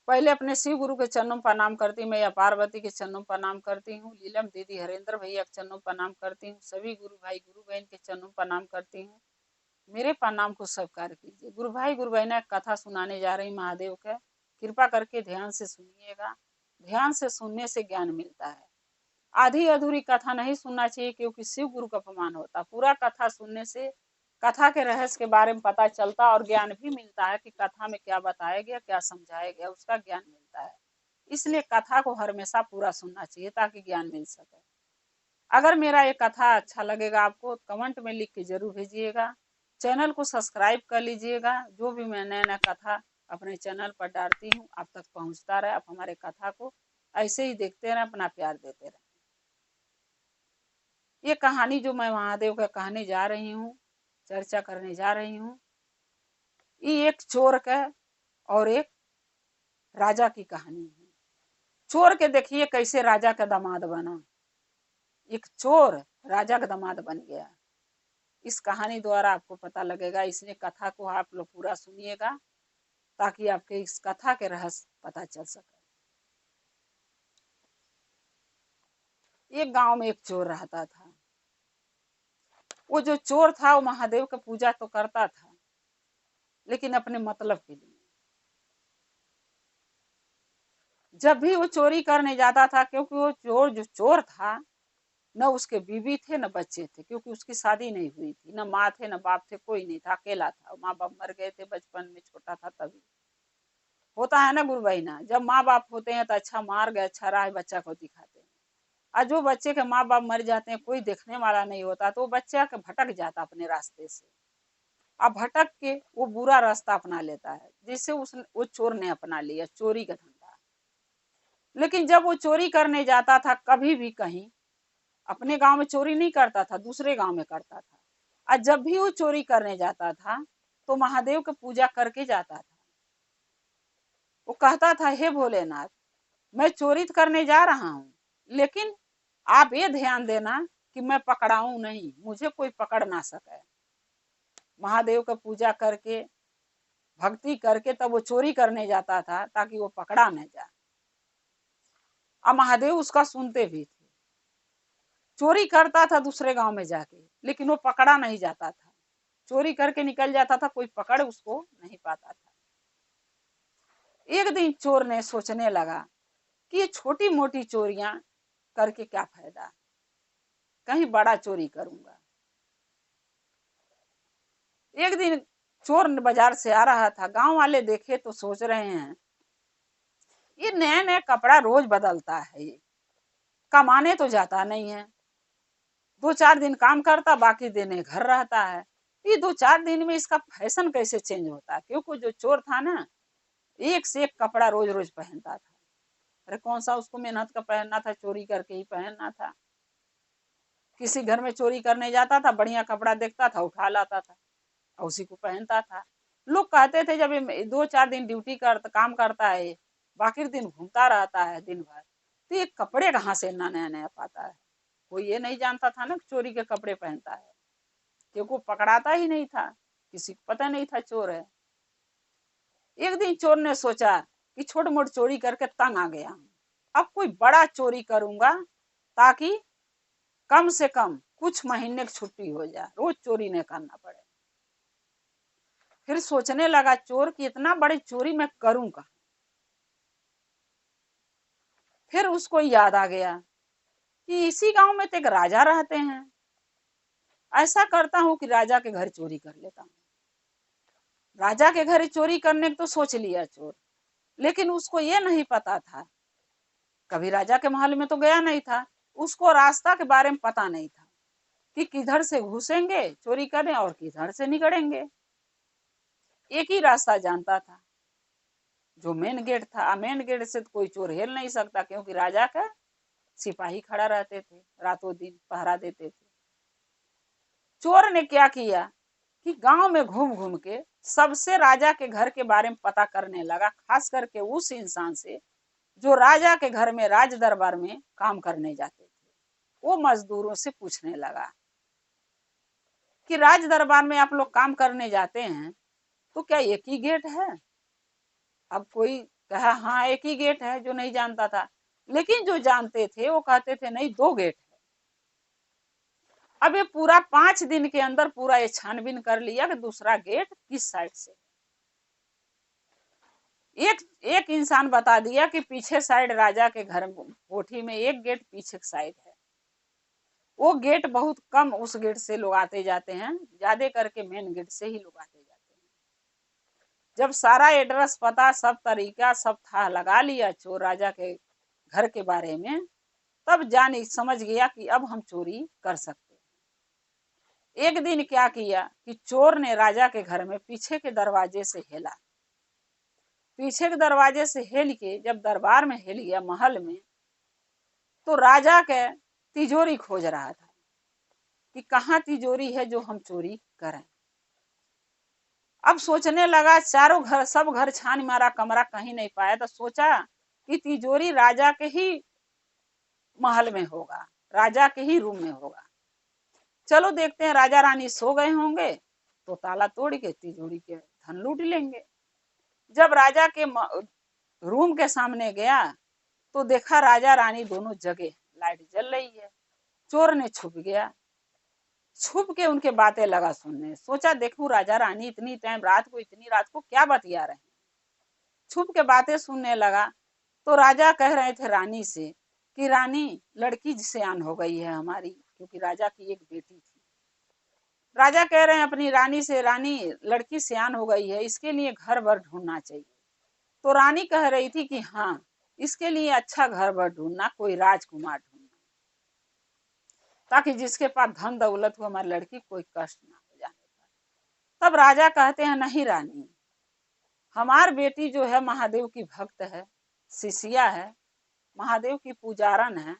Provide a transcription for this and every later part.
पहले अपने शिव गुरु के चरणों में प्रणाम करती हूँ, मैं या पार्वती के चरणों में प्रणाम करती हूँ, लीलम दीदी हरेंद्र भैया के चरणों में प्रणाम करती हूँ, सभी गुरु भाई गुरु बहन के चरणों में प्रणाम करती हूँ। मेरे प्रणाम को स्वीकार कीजिए। गुरु भाई गुरु बहन कथा सुनाने जा रही महादेव का, कृपा करके ध्यान से सुनिएगा। ध्यान से सुनने से ज्ञान मिलता है। आधी अधूरी कथा नहीं सुनना चाहिए, क्योंकि शिव गुरु का अपमान होता। पूरा कथा सुनने से कथा के रहस्य के बारे में पता चलता और ज्ञान भी मिलता है कि कथा में क्या बताया गया, क्या समझाया गया, उसका ज्ञान मिलता है। इसलिए कथा को हमेशा पूरा सुनना चाहिए ताकि ज्ञान मिल सके। अगर मेरा ये कथा अच्छा लगेगा आपको, कमेंट में लिख के जरूर भेजिएगा। चैनल को सब्सक्राइब कर लीजिएगा। जो भी मैं नया नया कथा अपने चैनल पर डालती हूँ आप तक पहुँचता रहे। आप हमारे कथा को ऐसे ही देखते रहें, अपना प्यार देते रहें। ये कहानी जो मैं महादेव का कहने जा रही हूँ, चर्चा करने जा रही हूँ, ये एक चोर का और एक राजा की कहानी है। चोर के देखिए कैसे राजा का दामाद बना। एक चोर राजा का दामाद बन गया। इस कहानी द्वारा आपको पता लगेगा, इसलिए कथा को आप लोग पूरा सुनिएगा ताकि आपके इस कथा के रहस्य पता चल सके। एक गांव में एक चोर रहता था। वो जो चोर था वो महादेव का पूजा तो करता था, लेकिन अपने मतलब के लिए। जब भी वो चोरी करने जाता था, क्योंकि वो चोर था, न उसके बीवी थे न बच्चे थे, क्योंकि उसकी शादी नहीं हुई थी, न माँ थे न बाप थे, कोई नहीं था, अकेला था। माँ बाप मर गए थे बचपन में, छोटा था तभी। होता है ना गुरु बहना, जब माँ बाप होते हैं तो अच्छा मार्ग अच्छा राह बच्चा को दिखाते हैं। और जो बच्चे के माँ बाप मर जाते हैं, कोई देखने वाला नहीं होता, तो वो बच्चा के भटक जाता अपने रास्ते से। अब भटक के वो बुरा रास्ता अपना लेता है, जिससे वो चोर ने अपना लिया चोरी का धंधा। लेकिन जब वो चोरी करने जाता था कभी भी कहीं, अपने गांव में चोरी नहीं करता था, दूसरे गांव में करता था। और जब भी वो चोरी करने जाता था तो महादेव की पूजा करके जाता था। वो कहता था, हे भोलेनाथ, मैं चोरी करने जा रहा हूँ, लेकिन आप ये ध्यान देना कि मैं पकड़ाऊं नहीं, मुझे कोई पकड़ ना सके। महादेव का पूजा करके भक्ति करके तब वो चोरी करने जाता था ताकि वो पकड़ा न जाए। अब महादेव उसका सुनते भी थे। चोरी करता था दूसरे गांव में जाके, लेकिन वो पकड़ा नहीं जाता था। चोरी करके निकल जाता था, कोई पकड़ उसको नहीं पाता था। एक दिन चोर ने सोचने लगा कि ये छोटी मोटी चोरियां करके क्या फायदा, कहीं बड़ा चोरी करूंगा। एक दिन चोर बाजार से आ रहा था, गांव वाले देखे तो सोच रहे हैं, ये नया नया कपड़ा रोज बदलता है, ये कमाने तो जाता नहीं है। 2-4 दिन काम करता, बाकी दिन घर रहता है। ये 2-4 दिन में इसका फैशन कैसे चेंज होता है, क्योंकि जो चोर था ना, एक से एक कपड़ा रोज रोज पहनता था। अरे कौन सा उसको मेहनत का पहनना था, चोरी करके ही पहनना था। किसी घर में चोरी करने जाता था, बढ़िया कपड़ा देखता था उठा लाता था और उसी को पहनता था। लोग कहते थे जब 2-4 दिन ड्यूटी काम करता है, बाकी दिन घूमता रहता है दिन भर, तो ये कपड़े कहाँ से नया नया पाता है। कोई ये नहीं जानता था ना चोरी के कपड़े पहनता है, क्योंकि पकड़ाता ही नहीं था, किसी को पता नहीं था चोर है। एक दिन चोर ने सोचा कि छोट मोट चोरी करके तंग आ गया, अब कोई बड़ा चोरी करूंगा ताकि कम से कम कुछ महीने की छुट्टी हो जाए, रोज चोरी नहीं करना पड़े। फिर सोचने लगा चोर की इतना बड़ी चोरी मैं करूंगा। फिर उसको याद आ गया कि इसी गांव में तो एक राजा रहते हैं, ऐसा करता हूँ कि राजा के घर चोरी कर लेता हूँ। राजा के घर चोरी करने को तो सोच लिया चोर, लेकिन उसको ये नहीं पता था, कभी राजा के महल में तो गया नहीं था, उसको रास्ता के बारे में पता नहीं था कि किधर से घुसेंगे चोरी करने और किधर से निकलेंगे। एक ही रास्ता जानता था, जो मेन गेट था। मेन गेट से तो कोई चोर हिल नहीं सकता, क्योंकि राजा का सिपाही खड़ा रहते थे, रातों दिन पहरा देते थे। चोर ने क्या किया कि गांव में घूम घूम के सबसे राजा के घर के बारे में पता करने लगा, खास करके उस इंसान से जो राजा के घर में राज दरबार में काम करने जाते थे। वो मजदूरों से पूछने लगा कि राज दरबार में आप लोग काम करने जाते हैं तो क्या एक ही गेट है? अब कोई कहा हाँ एक ही गेट है, जो नहीं जानता था। लेकिन जो जानते थे वो कहते थे नहीं 2 गेट है। अब ये पूरा 5 दिन के अंदर पूरा ये छानबीन कर लिया कि दूसरा गेट किस साइड से। एक एक इंसान बता दिया कि पीछे साइड राजा के घर कोठी में एक गेट पीछे साइड है। वो गेट बहुत कम, उस गेट से लोग आते जाते हैं, ज्यादा करके मेन गेट से ही लोग आते जाते हैं। जब सारा एड्रेस पता सब तरीका सब था लगा लिया चोर राजा के घर के बारे में, तब जान समझ गया कि अब हम चोरी कर सकते हैं। एक दिन क्या किया कि चोर ने राजा के घर में पीछे के दरवाजे से हेला। पीछे के दरवाजे से हेल के जब दरबार में हेल गया महल में, तो राजा के तिजोरी खोज रहा था कि कहाँ तिजोरी है जो हम चोरी करें। अब सोचने लगा, चारों घर सब घर छान मारा, कमरा कहीं नहीं पाया, तो सोचा कि तिजोरी राजा के ही महल में होगा, राजा के ही रूम में होगा। चलो देखते हैं, राजा रानी सो गए होंगे तो ताला तोड़ के तिजोरी के धन लूट लेंगे। जब राजा के रूम के सामने गया तो देखा राजा रानी दोनों जगह लाइट जल रही है। चोर ने छुप गया, छुप के उनके बातें लगा सुनने। सोचा देखूं राजा रानी इतनी रात को क्या बतिया रहे हैं। छुप के बातें सुनने लगा तो राजा कह रहे थे रानी से कि रानी लड़की सयान हो गई है हमारी, क्योंकि राजा की एक बेटी थी। राजा कह रहे हैं अपनी रानी से, रानी लड़की सयान हो गई है, इसके लिए घर भर ढूंढना चाहिए। तो रानी कह रही थी कि हाँ, इसके लिए अच्छा घर भर ढूंढना, कोई राजकुमार ढूंढना, ताकि जिसके पास धन दौलत हो हमारी लड़की कोई कष्ट ना हो जाने पर। तब राजा कहते हैं नहीं रानी, हमार बेटी जो है महादेव की भक्त है, शिष्या है, महादेव की पूजारन है,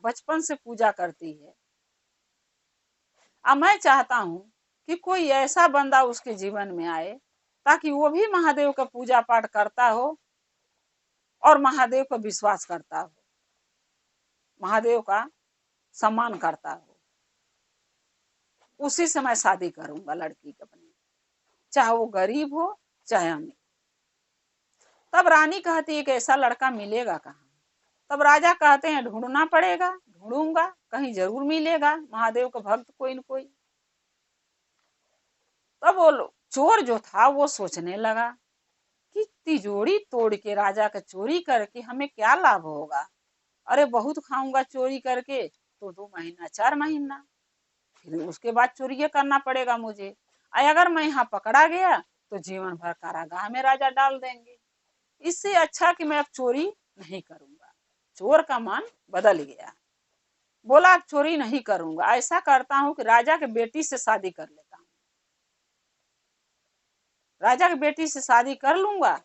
बचपन से पूजा करती है। अब मैं चाहता हूं कि कोई ऐसा बंदा उसके जीवन में आए ताकि वो भी महादेव का पूजा पाठ करता हो और महादेव का विश्वास करता हो, महादेव का सम्मान करता हो। उसी से मैं शादी करूंगा लड़की की अपनी, चाहे वो गरीब हो चाहे अमीर। तब रानी कहती है कि ऐसा लड़का मिलेगा कहाँ। तब राजा कहते हैं ढूंढना पड़ेगा, ढूंढूंगा, कहीं जरूर मिलेगा महादेव का भक्त कोई न कोई। तब वो चोर जो था वो सोचने लगा कि तिजोरी तोड़ के राजा का चोरी करके हमें क्या लाभ होगा। अरे बहुत खाऊंगा चोरी करके तो 2 महीना 4 महीना, फिर उसके बाद चोरी करना पड़ेगा मुझे। अगर मैं यहाँ पकड़ा गया तो जीवन भर कारागाह में राजा डाल देंगे। इससे अच्छा कि मैं अब चोरी नहीं करूंगा। चोर का मन बदल गया, बोला अब चोरी नहीं करूंगा, ऐसा करता हूं कि राजा के बेटी से शादी कर लेता हूं। राजा की बेटी से शादी कर लूंगा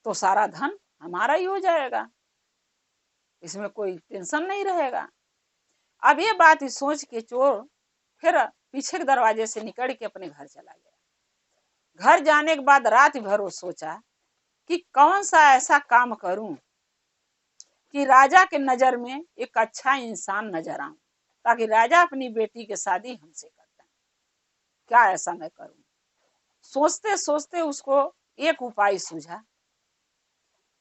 तो सारा धन हमारा ही हो जाएगा, इसमें कोई टेंशन नहीं रहेगा। अब ये बात सोच के चोर फिर पीछे के दरवाजे से निकल के अपने घर चला गया। घर जाने के बाद रात भर वो सोचा कि कौन सा ऐसा काम करूं कि राजा के नजर में एक अच्छा इंसान नजर आऊं, ताकि राजा अपनी बेटी की शादी हमसे कर दें। क्या ऐसा मैं करूं। सोचते सोचते उसको एक उपाय सूझा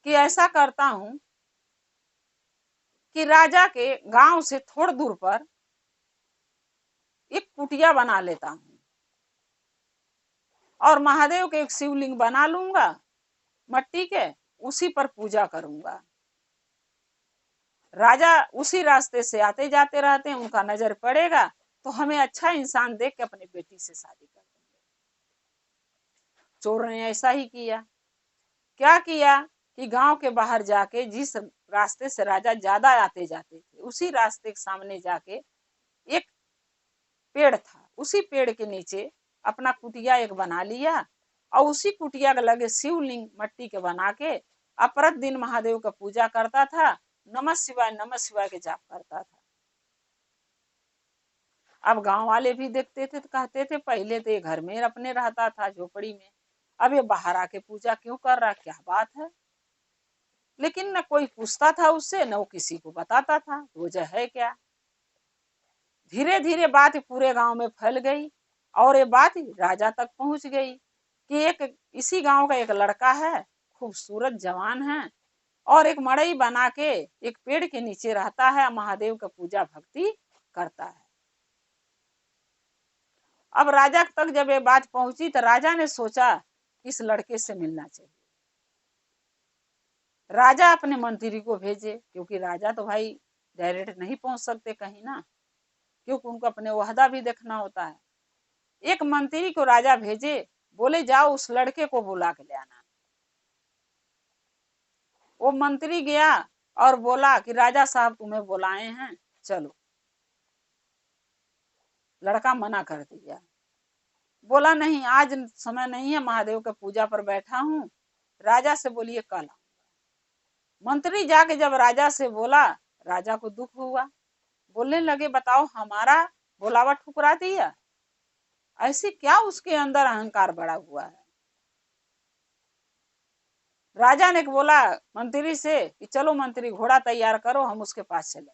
कि ऐसा करता हूं कि राजा के गांव से थोड़ी दूर पर एक कुटिया बना लेता हूं और महादेव के एक शिवलिंग बना लूंगा मट्टी के, उसी पर पूजा करूंगा। राजा उसी रास्ते से आते जाते रहते हैं, उनका नजर पड़ेगा तो हमें अच्छा इंसान देख के अपनी बेटी से शादी कर देंगे। चोर ने ऐसा ही किया। क्या किया कि गांव के बाहर जाके, जिस रास्ते से राजा ज्यादा आते जाते थे, उसी रास्ते के सामने जाके एक पेड़ था, उसी पेड़ के नीचे अपना कुटिया एक बना लिया और उसी कुटिया के लगे शिवलिंग मट्टी के बना के अपरत दिन महादेव का पूजा करता था, नमः शिवाय के जाप करता था। अब गांव वाले भी देखते थे तो कहते थे पहले तो ये घर में अपने रहता था झोपड़ी में, अब ये बाहर आके पूजा क्यों कर रहा, क्या बात है। लेकिन न कोई पूछता था उससे, न वो किसी को बताता था वजह है क्या। धीरे धीरे बात पूरे गांव में फैल गई और ये बात राजा तक पहुंच गई कि एक इसी गांव का एक लड़का है, खूबसूरत जवान है, और एक मड़ई बना के एक पेड़ के नीचे रहता है, महादेव का पूजा भक्ति करता है। अब राजा तक जब ये बात पहुंची तो राजा ने सोचा इस लड़के से मिलना चाहिए। राजा अपने मंत्री को भेजे, क्योंकि राजा तो भाई डायरेक्ट नहीं पहुंच सकते कहीं ना, क्योंकि उनको अपने ओहदा भी देखना होता है। एक मंत्री को राजा भेजे, बोले जाओ उस लड़के को बुला के ले आना। वो मंत्री गया और बोला कि राजा साहब तुम्हें बुलाए हैं, चलो। लड़का मना कर दिया, बोला नहीं आज समय नहीं है, महादेव के पूजा पर बैठा हूँ, राजा से बोलिए कल आऊंगा। मंत्री जाके जब राजा से बोला, राजा को दुख हुआ, बोलने लगे बताओ हमारा बुलावा ठुकरा दिया, ऐसी क्या उसके अंदर अहंकार बढ़ा हुआ है। राजा ने बोला मंत्री से कि चलो मंत्री घोड़ा तैयार करो, हम उसके पास चलेंगे।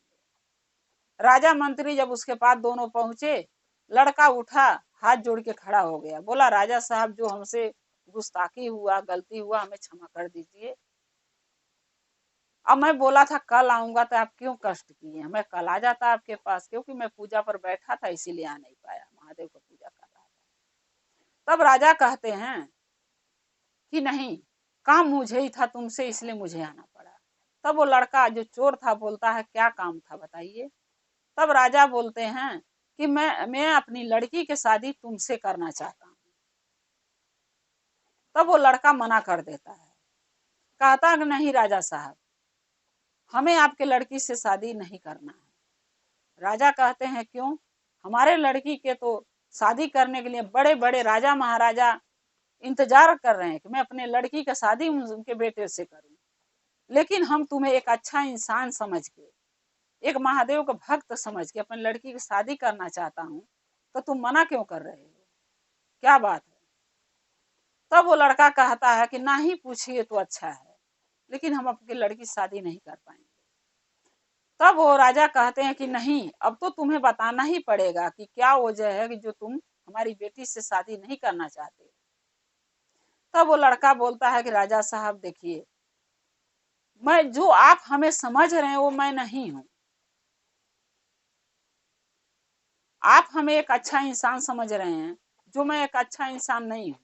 राजा मंत्री जब उसके पास दोनों पहुंचे, लड़का उठा, हाथ जोड़ के खड़ा हो गया, बोला राजा साहब जो हमसे गुस्ताखी हुआ, गलती हुआ, हमें क्षमा कर दीजिए। अब मैं बोला था कल आऊंगा, तो आप क्यों कष्ट किए, मैं कल आ जाता आपके पास, क्योंकि मैं पूजा पर बैठा था इसीलिए आ नहीं पाया, महादेव को पूजा कर रहा था। तब राजा कहते हैं कि नहीं, काम मुझे ही था तुमसे, इसलिए मुझे आना पड़ा। तब वो लड़का जो चोर था बोलता है क्या काम था बताइए। तब राजा बोलते हैं कि मैं अपनी लड़की की शादी तुमसे करना चाहता हूँ। तब वो लड़का मना कर देता है, कहता कि नहीं राजा साहब, हमें आपके लड़की से शादी नहीं करना है। राजा कहते हैं क्यों, हमारे लड़की के तो शादी करने के लिए बड़े बड़े राजा महाराजा इंतजार कर रहे हैं कि मैं अपने लड़की का शादी उनके बेटे से करूं, लेकिन हम तुम्हें एक अच्छा इंसान समझ के, एक महादेव का भक्त समझ के अपनी लड़की की शादी करना चाहता हूं, तो तुम मना क्यों कर रहे हो, क्या बात है। तब वो लड़का कहता है कि ना ही पूछिए तो अच्छा है, लेकिन हम अपनी लड़की की शादी नहीं कर पाएंगे। तब वो राजा कहते हैं कि नहीं, अब तो तुम्हें बताना ही पड़ेगा कि क्या वजह है कि जो तुम हमारी बेटी से शादी नहीं करना चाहते। तब वो लड़का बोलता है कि राजा साहब देखिए, मैं जो आप हमें समझ रहे हैं वो मैं नहीं हूं, आप हमें एक अच्छा इंसान समझ रहे हैं, जो मैं एक अच्छा इंसान नहीं हूं।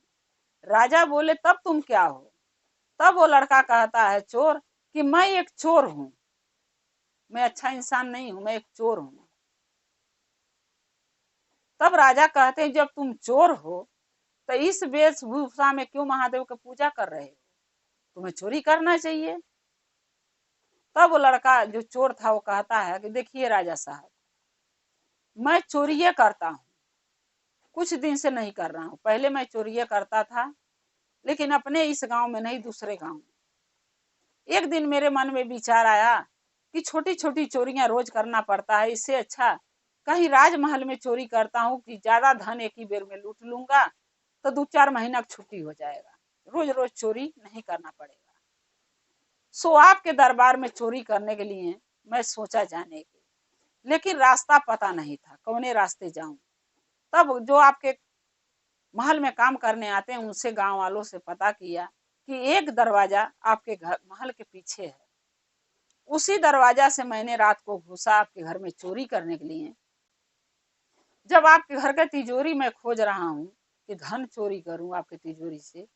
राजा बोले तब तुम क्या हो। तब वो लड़का कहता है चोर, कि मैं एक चोर हूं, मैं अच्छा इंसान नहीं हूं, मैं एक चोर हूं। तब राजा कहते हैं जब तुम चोर हो तो इस वेशभूषा में क्यों महादेव की पूजा कर रहे हो, तुम्हें चोरी करना चाहिए। तब वो लड़का जो चोर था वो कहता है कि देखिए राजा साहब, मैं चोरिये करता हूँ, कुछ दिन से नहीं कर रहा हूँ, पहले मैं चोरिये करता था, लेकिन अपने इस गांव में नहीं दूसरे गांव में। एक दिन मेरे मन में विचार आया कि छोटी छोटी चोरियां रोज करना पड़ता है, इससे अच्छा कहीं राजमहल में चोरी करता हूँ कि ज्यादा धन एक ही बेर में लूट लूंगा, तो 2-4 महीना की छुट्टी हो जाएगा, रोज रोज चोरी नहीं करना पड़ेगा। सो आपके दरबार में चोरी करने के लिए मैं सोचा जाने की, लेकिन रास्ता पता नहीं था कौने रास्ते जाऊं। तब जो आपके महल में काम करने आते हैं उनसे, गांव वालों से पता किया कि एक दरवाजा आपके घर महल के पीछे है। उसी दरवाजा से मैंने रात को घुसा आपके घर में चोरी करने के लिए। जब आपके घर का तिजोरी मैं खोज रहा हूँ कि धन चोरी करूं आपके तिजोरी से,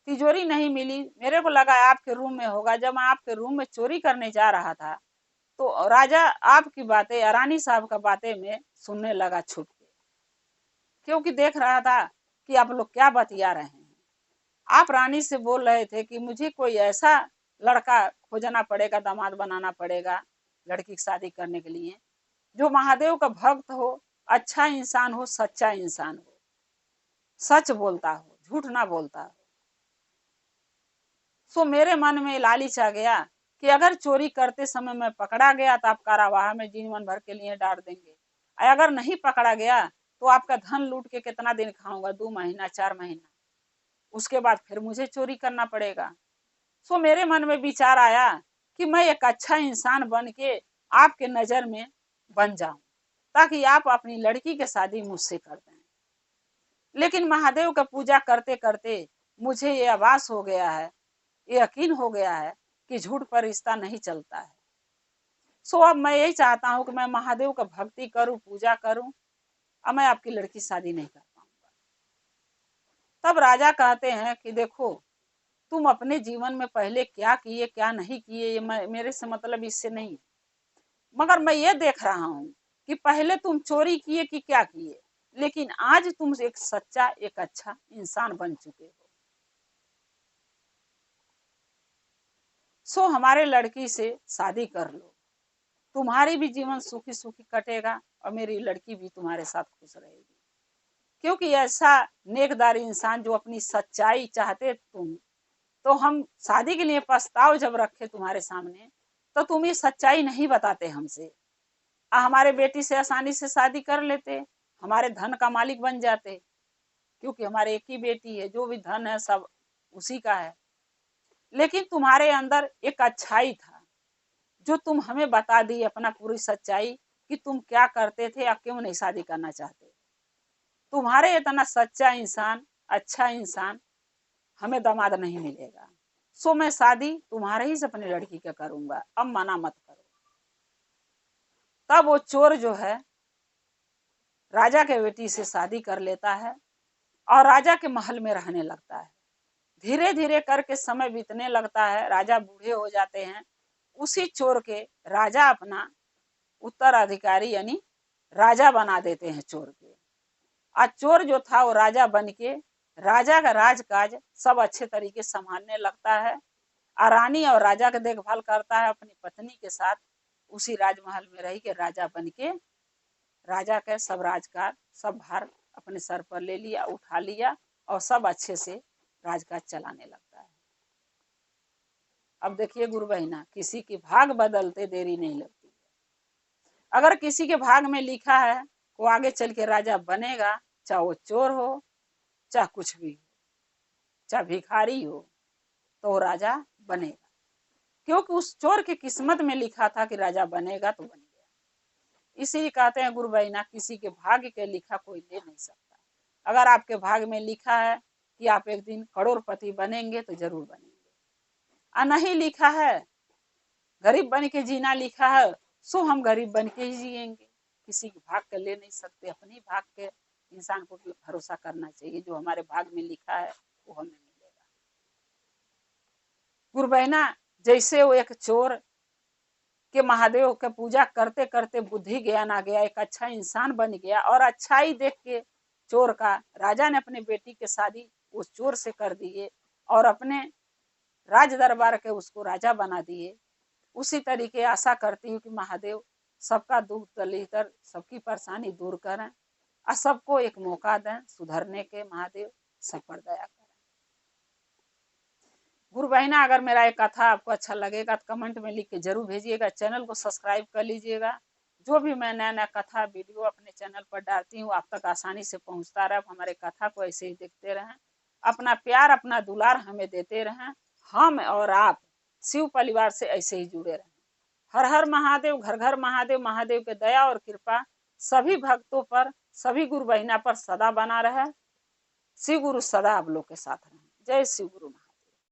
तिजोरी नहीं मिली, मेरे को लगा आपके रूम में होगा। जब मैं आपके रूम में चोरी करने जा रहा था तो राजा आपकी बातें, रानी साहब का बातें में सुनने लगा छुप के, क्योंकि देख रहा था कि आप लोग क्या बतिया रहे हैं। आप रानी से बोल रहे थे कि मुझे कोई ऐसा लड़का खोजना पड़ेगा, दामाद बनाना पड़ेगा लड़की की शादी करने के लिए, जो महादेव का भक्त हो, अच्छा इंसान हो, सच्चा इंसान हो, सच बोलता हो, झूठ ना बोलता हो। सो मेरे मन में लालच आ गया कि अगर चोरी करते समय मैं पकड़ा गया तो आप कारावाह में जीवन भर के लिए डाल देंगे, अगर नहीं पकड़ा गया तो आपका धन लूट के कितना दिन खाऊंगा, 2 महीना 4 महीना, उसके बाद फिर मुझे चोरी करना पड़ेगा। सो मेरे मन में विचार आया कि मैं एक अच्छा इंसान बन के आपके नजर में बन जाऊं, ताकि आप अपनी लड़की की शादी मुझसे कर दें। लेकिन महादेव का पूजा करते करते मुझे ये आभास हो गया है, ये यकीन हो गया है कि झूठ पर रिश्ता नहीं चलता है। सो अब मैं यही चाहता हूँ कि मैं महादेव का भक्ति करूं, पूजा करूं, अब मैं आपकी लड़की शादी नहीं कर पाऊंगा। तब राजा कहते हैं कि देखो, तुम अपने जीवन में पहले क्या किए क्या नहीं किए, ये मेरे से मतलब इससे नहीं, मगर मैं ये देख रहा हूं कि पहले तुम चोरी किए कि क्या किए, लेकिन आज तुम एक सच्चा, एक अच्छा इंसान बन चुके हो। सो हमारे लड़की से शादी कर लो, तुम्हारी भी जीवन सुखी सुखी कटेगा और मेरी लड़की भी तुम्हारे साथ खुश रहेगी। क्योंकि ऐसा नेकदार इंसान जो अपनी सच्चाई चाहते तुम, तो हम शादी के लिए प्रस्ताव जब रखे तुम्हारे सामने, तो तुम ये सच्चाई नहीं बताते हमसे, हमारे बेटी से आसानी से शादी कर लेते, हमारे धन का मालिक बन जाते, क्योंकि हमारे एक ही बेटी है, जो भी धन है सब उसी का है। लेकिन तुम्हारे अंदर एक अच्छाई था जो तुम हमें बता दी अपना पूरी सच्चाई कि तुम क्या करते थे या क्यों नहीं शादी करना चाहते। तुम्हारे इतना सच्चा इंसान, अच्छा इंसान हमें दामाद नहीं मिलेगा। सो मैं शादी तुम्हारे ही से अपनी लड़की का करूंगा, अब मना मत करो। तब वो चोर जो है राजा के बेटी से शादी कर लेता है और राजा के महल में रहने लगता है। धीरे धीरे करके समय बीतने लगता है, राजा बूढ़े हो जाते हैं। उसी चोर के राजा अपना उत्तराधिकारी यानी राजा बना देते हैं चोर के। आज चोर जो था वो राजा बन के राजा का राजकाज सब अच्छे तरीके से संभालने लगता है। रानी और राजा का देखभाल करता है अपनी पत्नी के साथ, उसी राजमहल में रह के राजा बन के राजा का सब राजकाज, सब भार अपने सर पर ले लिया, उठा लिया और सब अच्छे से राजकाज चलाने लगता है। अब देखिए गुरु बहिना, किसी की भाग बदलते देरी नहीं लगती है। अगर किसी के भाग में लिखा है वो आगे चल के राजा बनेगा, चाहे वो चोर हो, चाहे कुछ भी हो, चाहे भिखारी हो, तो वो राजा बनेगा, क्योंकि उस चोर की किस्मत में लिखा था कि राजा बनेगा तो बन गया। इसीलिए कहते हैं गुरु बहिना, किसी के भाग्य के लिखा कोई ले नहीं सकता। अगर आपके भाग्य में लिखा है कि आप एक दिन करोड़पति बनेंगे तो जरूर बनेंगे, और नहीं लिखा है गरीब बन के जीना लिखा है, सो हम गरीब बन के ही जिएंगे। किसी के भाग के ले नहीं सकते, अपनी भाग के इंसान को भी भरोसा करना चाहिए, जो हमारे भाग में लिखा है वो हमें मिलेगा। गुरु बहना, जैसे वो एक चोर के महादेव के पूजा करते करते बुद्धि ज्ञान आ गया, एक अच्छा इंसान बन गया, और अच्छाई देख के चोर का राजा ने अपने बेटी के शादी उस चोर से कर दिए और अपने राज दरबार के उसको राजा बना दिए। उसी तरीके आशा करती हूँ कि महादेव सबका दुख दलितर, सबकी परेशानी दूर करें और सबको एक मौका दें सुधरने के। महादेव सब पर दया करें। गुरु बहिना, अगर मेरा एक कथा आपको अच्छा लगेगा तो कमेंट में लिख के जरूर भेजिएगा। चैनल को सब्सक्राइब कर लीजिएगा। जो भी मैं नया नया कथा वीडियो अपने चैनल पर डालती हूँ आप तक आसानी से पहुँचता रहे। हमारे कथा को ऐसे ही देखते रहें, अपना प्यार अपना दुलार हमें देते रहें। हम और आप शिव परिवार से ऐसे ही जुड़े रहें। हर हर महादेव, घर घर महादेव। महादेव के दया और कृपा सभी भक्तों पर, सभी गुरु बहिना पर सदा बना रहे। शिव गुरु सदा आप लोग के साथ रहे। जय शिव गुरु।